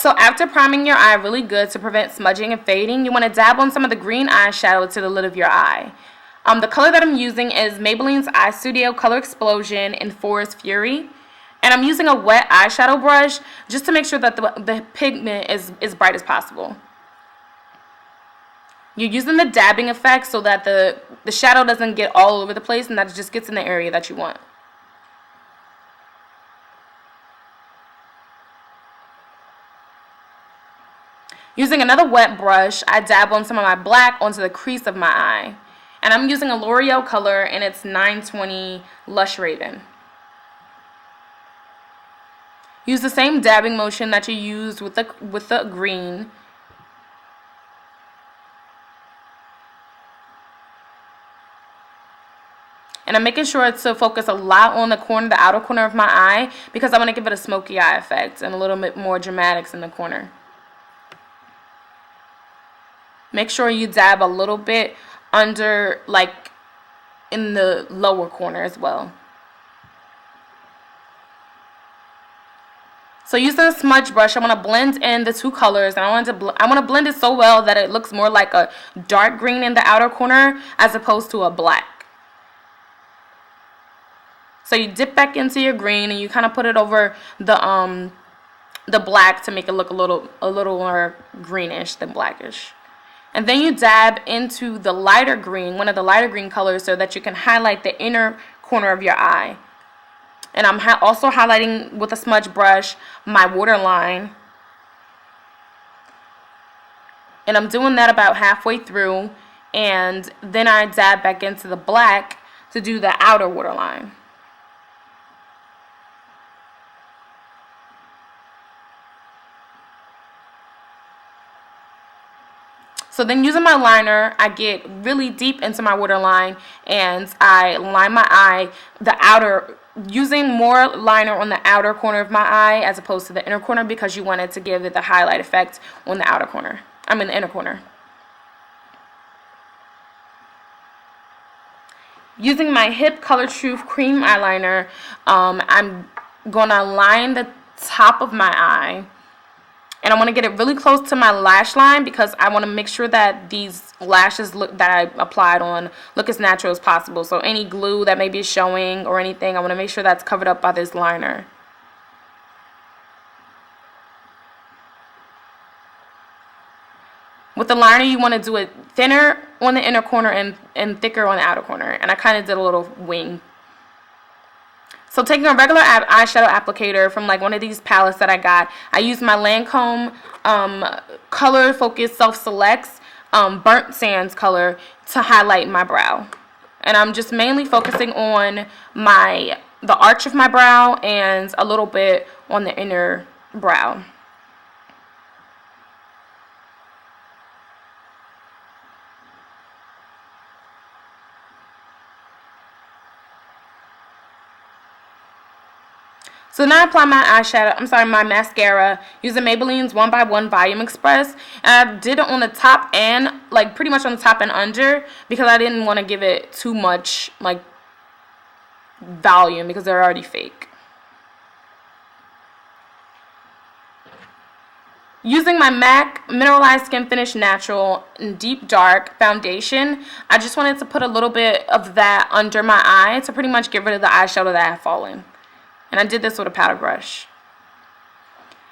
So after priming your eye really good to prevent smudging and fading, you want to dab on some of the green eyeshadow to the lid of your eye. The color that I'm using is Maybelline's Eye Studio Color Explosion in Forest Fury. And I'm using a wet eyeshadow brush just to make sure that the pigment is as bright as possible. You're using the dabbing effect so that the shadow doesn't get all over the place and that it just gets in the area that you want. Using another wet brush, I dab on some of my black onto the crease of my eye. And I'm using a L'Oreal color, and it's 920 Lush Raven. Use the same dabbing motion that you used with the green. And I'm making sure to focus a lot on the outer corner of my eye, because I want to give it a smoky eye effect and a little bit more dramatics in the corner. Make sure you dab a little bit under, like in the lower corner as well. So using a smudge brush, I want to blend in the two colors, and I want to blend it so well that it looks more like a dark green in the outer corner as opposed to a black. So you dip back into your green and you kind of put it over the black to make it look a little more greenish than blackish. And then you dab into the lighter green, one of the lighter green colors, so that you can highlight the inner corner of your eye. And I'm also highlighting with a smudge brush my waterline. And I'm doing that about halfway through. And then I dab back into the black to do the outer waterline. So then using my liner, I get really deep into my waterline and I line my eye, using more liner on the outer corner of my eye as opposed to the inner corner, because you wanted to give it the highlight effect on the outer corner. The inner corner. Using my H.I.P Color Truth Cream Eyeliner, I'm going to line the top of my eye. And I want to get it really close to my lash line because I want to make sure that these lashes that I applied on look as natural as possible. So any glue that may be showing or anything, I want to make sure that's covered up by this liner. With the liner, you want to do it thinner on the inner corner and thicker on the outer corner. And I kind of did a little wing. So taking a regular eyeshadow applicator from like one of these palettes that I got, I used my Lancome Colour Focus Self-Select Burnt Sands color to highlight my brow. And I'm just mainly focusing on the arch of my brow and a little bit on the inner brow. So now I apply my mascara using Maybelline's 1x1 Volume Express. And I did it on the top and, like, pretty much on the top and under because I didn't want to give it too much, like, volume because they're already fake. Using my MAC Mineralize Skin Finish Natural Deep Dark Foundation, I just wanted to put a little bit of that under my eye to pretty much get rid of the eyeshadow that had fallen. And I did this with a powder brush.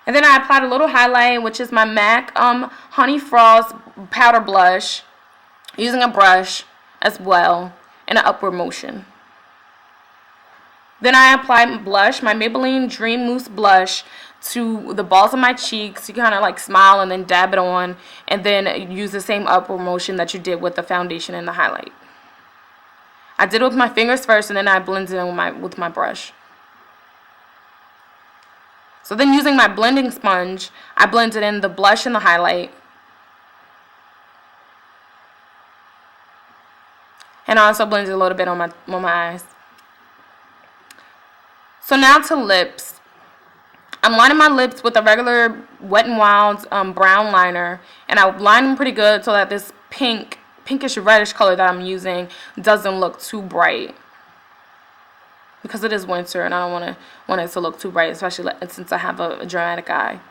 And then I applied a little highlight, which is my MAC Honey Frost Powder Blush, using a brush as well in an upward motion. Then I applied blush, my Maybelline Dream Mousse blush, to the balls of my cheeks. You kind of like smile and then dab it on, and then use the same upward motion that you did with the foundation and the highlight. I did it with my fingers first, and then I blended it with my brush. So then using my blending sponge, I blended in the blush and the highlight. And I also blended a little bit on my eyes. So now to lips. I'm lining my lips with a regular Wet n Wild's brown liner. And I line them pretty good so that this pinkish reddish color that I'm using doesn't look too bright. Because it is winter and I don't want it to look too bright, especially since I have a dramatic eye.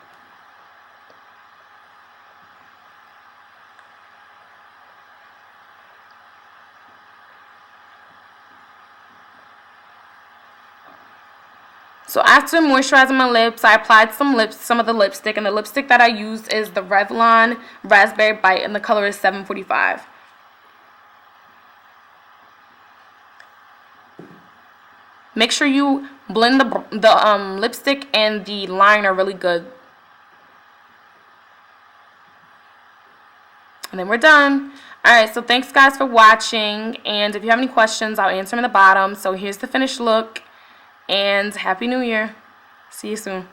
So after moisturizing my lips, I applied some of the lipstick, and the lipstick that I used is the Revlon Raspberry Bite, and the color is 745. Make sure you blend the lipstick and the liner really good. And then we're done. Alright, so thanks guys for watching, and if you have any questions, I'll answer them in the bottom. So here's the finished look, and Happy New Year. See you soon.